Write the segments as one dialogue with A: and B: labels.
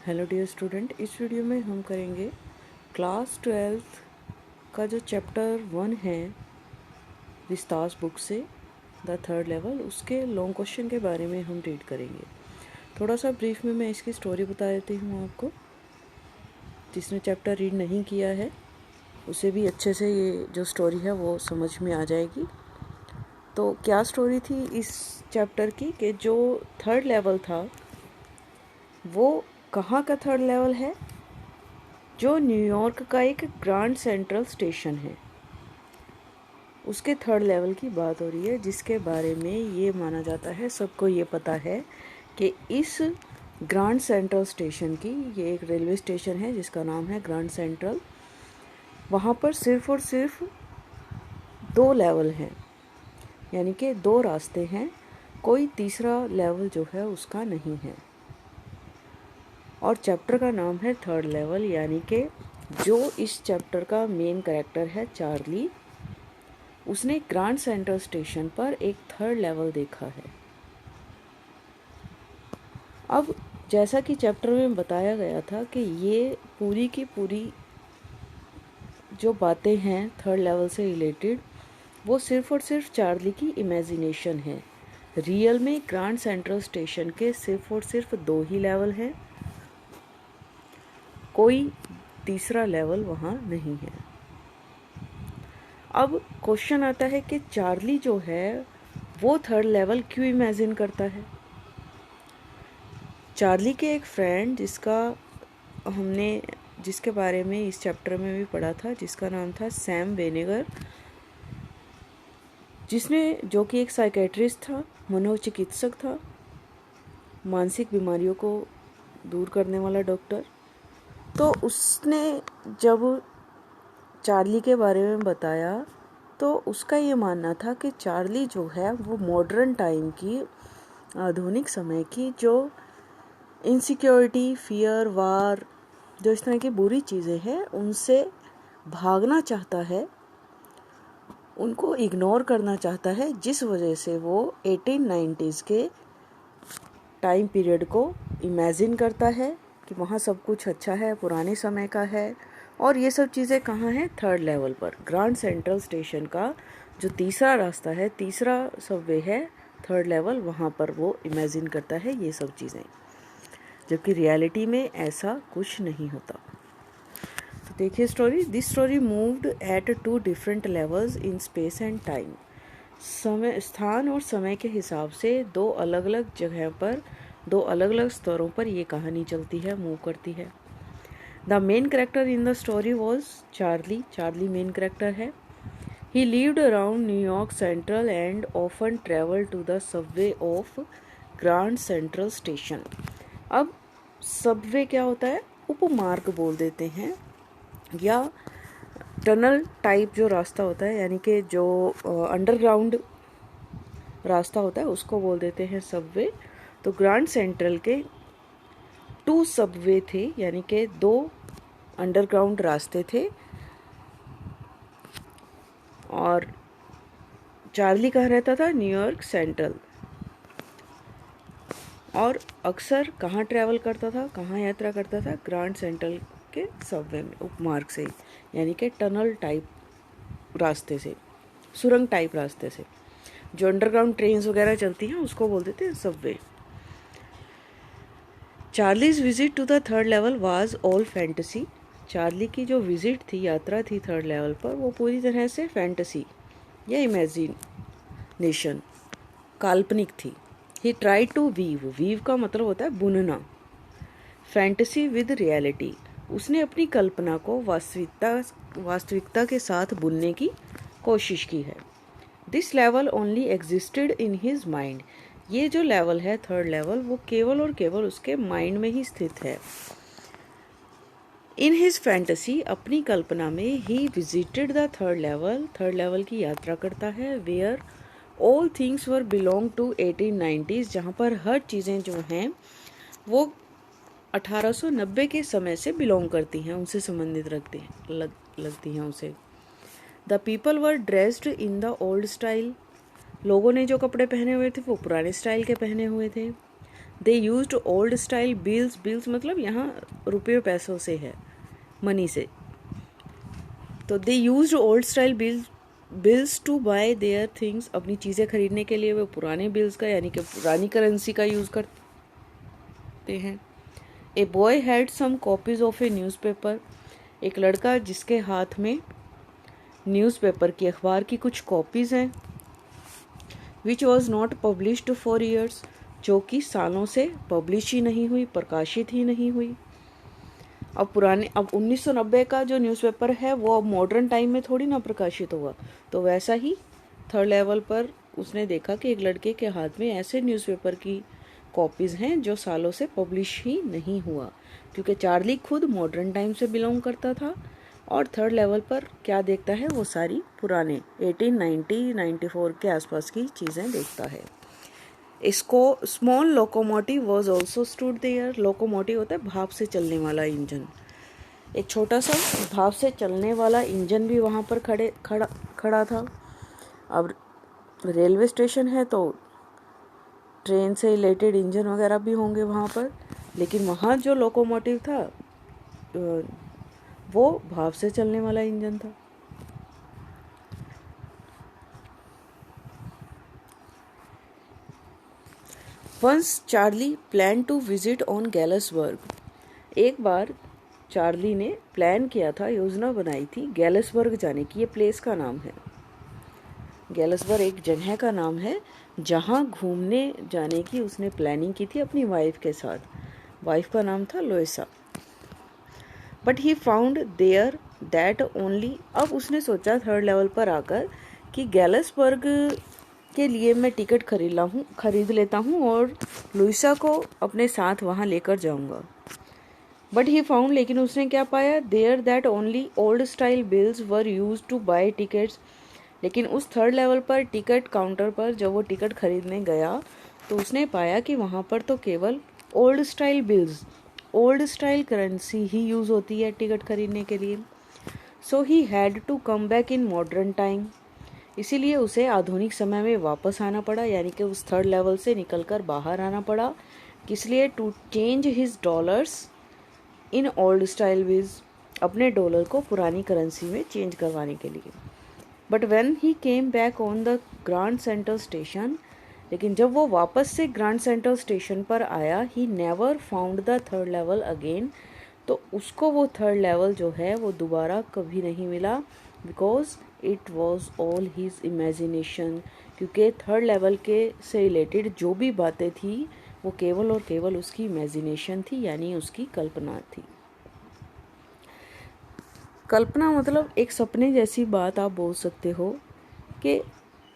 A: Hello dear student, इस video में हम करेंगे क्लास 12th का जो चैप्टर 1 है विस्तास बुक से द थर्ड लेवल, उसके लॉन्ग क्वेश्चन के बारे में हम रीड करेंगे। थोड़ा सा ब्रीफ में मैं इसकी स्टोरी बता देती हूँ आपको। जिसने चैप्टर रीड नहीं किया है उसे भी अच्छे से ये जो स्टोरी है वो समझ में आ जाएगी। तो क्या स्टोरी थी इस चैप्टर की कि जो थर्ड लेवल था वो कहाँ का थर्ड लेवल है, जो न्यूयॉर्क का एक ग्रांड सेंट्रल स्टेशन है उसके थर्ड लेवल की बात हो रही है, जिसके बारे में ये माना जाता है, सबको ये पता है कि इस ग्रांड सेंट्रल स्टेशन की, ये एक रेलवे स्टेशन है जिसका नाम है ग्रांड सेंट्रल, वहाँ पर सिर्फ और सिर्फ 2 लेवल हैं, यानी कि 2 रास्ते हैं, कोई तीसरा लेवल जो है उसका नहीं है। और चैप्टर का नाम है थर्ड लेवल, यानी कि जो इस चैप्टर का मेन कैरेक्टर है चार्ली, उसने ग्रांड सेंट्रल स्टेशन पर एक थर्ड लेवल देखा है। अब जैसा कि चैप्टर में बताया गया था कि ये पूरी की पूरी जो बातें हैं थर्ड लेवल से रिलेटेड वो सिर्फ और सिर्फ चार्ली की इमेजिनेशन है। रियल में ग्रांड सेंट्रल स्टेशन के सिर्फ और सिर्फ 2 ही लेवल हैं, कोई तीसरा लेवल वहाँ नहीं है। अब क्वेश्चन आता है कि चार्ली जो है वो थर्ड लेवल क्यों इमेजिन करता है। चार्ली के एक फ्रेंड जिसके बारे में इस चैप्टर में भी पढ़ा था, जिसका नाम था सैम वेनेगर, जो कि एक साइकेट्रिस्ट था, मनोचिकित्सक था, मानसिक बीमारियों को दूर करने वाला डॉक्टर। तो उसने जब चार्ली के बारे में बताया तो उसका ये मानना था कि चार्ली जो है वो मॉडर्न टाइम की, आधुनिक समय की जो इनसिक्योरिटी, फियर, वार, जो इस तरह की बुरी चीज़ें हैं उनसे भागना चाहता है, उनको इग्नोर करना चाहता है, जिस वजह से वो 1890s के टाइम पीरियड को इमेजिन करता है कि वहाँ सब कुछ अच्छा है, पुराने समय का है। और ये सब चीज़ें कहाँ हैं? थर्ड लेवल पर, ग्रांड सेंट्रल स्टेशन का जो तीसरा रास्ता है, तीसरा सबवे है, थर्ड लेवल, वहाँ पर वो इमेजिन करता है ये सब चीज़ें, जबकि रियलिटी में ऐसा कुछ नहीं होता। तो देखिए story. This story moved at 2 different levels in space and time. स्थान और समय के हिसाब से 2 अलग अलग जगह पर, 2 अलग अलग स्तरों पर ये कहानी चलती है, मूव करती है। The main character in the story was Charlie. Charlie main character है। He lived around New York central and often travel to the subway of Grand Central station. अब सबवे क्या होता है? उपमार्ग बोल देते हैं, या टनल टाइप जो रास्ता होता है, यानी कि जो अंडरग्राउंड रास्ता होता है उसको बोल देते हैं सबवे। तो ग्रांड सेंट्रल के 2 सबवे थे, यानी कि 2 अंडरग्राउंड रास्ते थे। और चार्ली कहाँ रहता था? New York central. और अक्सर कहाँ ट्रैवल करता था, कहाँ यात्रा करता था? ग्रांड सेंट्रल के सबवे में, उपमार्ग से, यानी कि टनल टाइप रास्ते से, सुरंग टाइप रास्ते से। जो अंडरग्राउंड ट्रेन्स वगैरह चलती हैं उसको बोल देते हैं subway. Charlie's visit to the third level was all fantasy. Charlie की जो विजिट थी, यात्रा थी थर्ड लेवल पर, वो पूरी तरह से फैंटेसी या इमेजिनेशन, काल्पनिक थी। ही ट्राइड टू वीव का मतलब होता है बुनना, फैंटेसी विद रियलिटी। उसने अपनी कल्पना को वास्तविकता के साथ बुनने की कोशिश की है। This level only existed in his mind. ये जो लेवल है थर्ड लेवल, वो केवल और केवल उसके माइंड में ही स्थित है। इन हिज फैंटेसी, अपनी कल्पना में, he visited the third level, third level की यात्रा करता है, where all things were belong to 1890s, जहाँ पर हर चीज़ें जो हैं वो 1890 के समय से बिलोंग करती हैं, उनसे संबंधित लगती हैं उसे। The people were dressed in the old style. लोगों ने जो कपड़े पहने हुए थे वो पुराने स्टाइल के पहने हुए थे। They used old style bills, bills मतलब यहाँ रुपये पैसों से है, मनी से। तो they used old style bills to buy their things, अपनी चीज़ें खरीदने के लिए वो पुराने बिल्स का यानी कि पुरानी करेंसी का यूज़ करते हैं। A boy had some copies of a newspaper, एक लड़का जिसके हाथ में न्यूज़पेपर की, अखबार की कुछ कॉपीज़ हैं, which was not published for years, जो कि सालों से पब्लिश ही नहीं हुई, प्रकाशित ही नहीं हुई। अब 1990 का जो न्यूज़पेपर है वो अब मॉडर्न टाइम में थोड़ी ना प्रकाशित होगा। तो वैसा ही थर्ड लेवल पर उसने देखा कि एक लड़के के हाथ में ऐसे न्यूज़पेपर की कॉपीज़ हैं जो सालों से पब्लिश ही नहीं हुआ, क्योंकि चार्ली खुद मॉडर्न टाइम से बिलोंग करता था और थर्ड लेवल पर क्या देखता है, वो सारी पुराने 1894 के आसपास की चीज़ें देखता है। इसको small locomotive was also stood there, locomotive होता है भाप से चलने वाला इंजन, एक छोटा सा भाप से चलने वाला इंजन भी वहाँ पर खड़ा था। अब रेलवे स्टेशन है तो ट्रेन से रिलेटेड इंजन वगैरह भी होंगे वहाँ पर, लेकिन वहाँ जो लोकोमोटिव था वो भाप से चलने वाला इंजन था। Once Charlie plan to visit on Galesburg, एक बार चार्ली ने प्लान किया था, योजना बनाई थी गैलसबर्ग जाने की। ये प्लेस का नाम है, गैलसबर्ग एक जगह का नाम है जहाँ घूमने जाने की उसने प्लानिंग की थी अपनी वाइफ के साथ। वाइफ का नाम था Louisa. But he found there that only, अब उसने सोचा थर्ड लेवल पर आकर कि गैलसबर्ग के लिए मैं टिकट खरीद लेता हूँ और लुइसा को अपने साथ वहाँ लेकर जाऊँगा। बट ही फाउंड, लेकिन उसने क्या पाया, there that only old style bills were use to buy tickets, लेकिन उस थर्ड लेवल पर टिकट काउंटर पर जब वो टिकट खरीदने गया तो उसने पाया कि वहाँ पर तो केवल old style bills, old style currency ही यूज़ होती है टिकट खरीदने के लिए। So he had to come back in modern time, इसीलिए उसे आधुनिक समय में वापस आना पड़ा, यानी कि उस थर्ड लेवल से निकलकर बाहर आना पड़ा। किस लिए, to change his dollars in old style bills, अपने डॉलर को पुरानी करेंसी में चेंज करवाने के लिए। But when he came back on the grand central station, लेकिन जब वो वापस से ग्रैंड सेंट्रल स्टेशन पर आया, he never found the third level again, तो उसको वो थर्ड लेवल जो है वो दोबारा कभी नहीं मिला, because it was all his imagination, क्योंकि थर्ड लेवल के से रिलेटेड जो भी बातें थी वो केवल और केवल उसकी इमेजिनेशन थी, यानी उसकी कल्पना थी। कल्पना मतलब एक सपने जैसी बात आप बोल सकते हो कि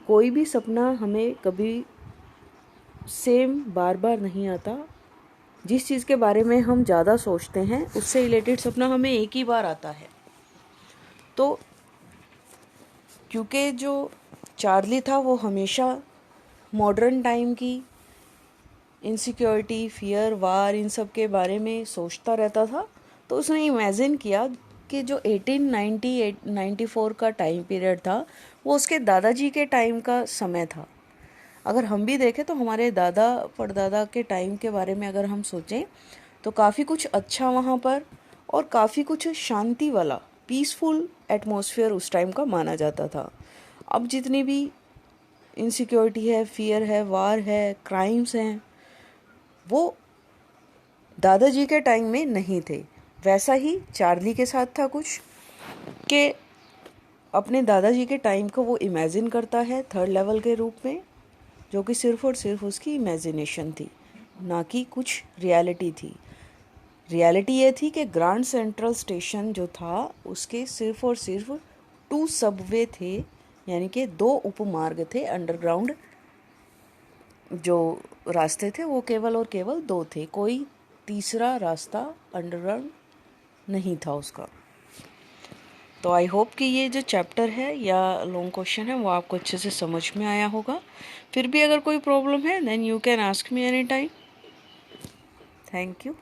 A: कोई भी सपना हमें कभी सेम बार बार नहीं आता। जिस चीज़ के बारे में हम ज़्यादा सोचते हैं उससे रिलेटेड सपना हमें एक ही बार आता है। तो क्योंकि जो चार्ली था वो हमेशा मॉडर्न टाइम की इनसिक्योरिटी, फियर, वार, इन सब के बारे में सोचता रहता था, तो उसने इमेजिन किया कि जो 1894 का टाइम पीरियड था वो उसके दादाजी के टाइम का समय था। अगर हम भी देखें तो हमारे दादा परदादा के टाइम के बारे में अगर हम सोचें तो काफ़ी कुछ अच्छा वहाँ पर और काफ़ी कुछ शांति वाला, पीसफुल एटमॉस्फेयर उस टाइम का माना जाता था। अब जितनी भी इनसिक्योरिटी है, फियर है, वार है, क्राइम्स हैं, वो दादाजी के टाइम में नहीं थे। वैसा ही चार्ली के साथ था कुछ कि अपने दादाजी के टाइम को वो इमेजिन करता है थर्ड लेवल के रूप में, जो कि सिर्फ और सिर्फ उसकी इमेजिनेशन थी, ना कि कुछ रियलिटी थी। रियलिटी ये थी कि ग्रैंड सेंट्रल स्टेशन जो था उसके सिर्फ और सिर्फ 2 सबवे थे, यानी कि 2 उपमार्ग थे, अंडरग्राउंड जो रास्ते थे वो केवल और केवल 2 थे, कोई तीसरा रास्ता अंडरग्राउंड नहीं था उसका। तो आई होप कि ये जो चैप्टर है या लॉन्ग क्वेश्चन है वो आपको अच्छे से समझ में आया होगा। फिर भी अगर कोई प्रॉब्लम है then you can ask me any time. Thank you.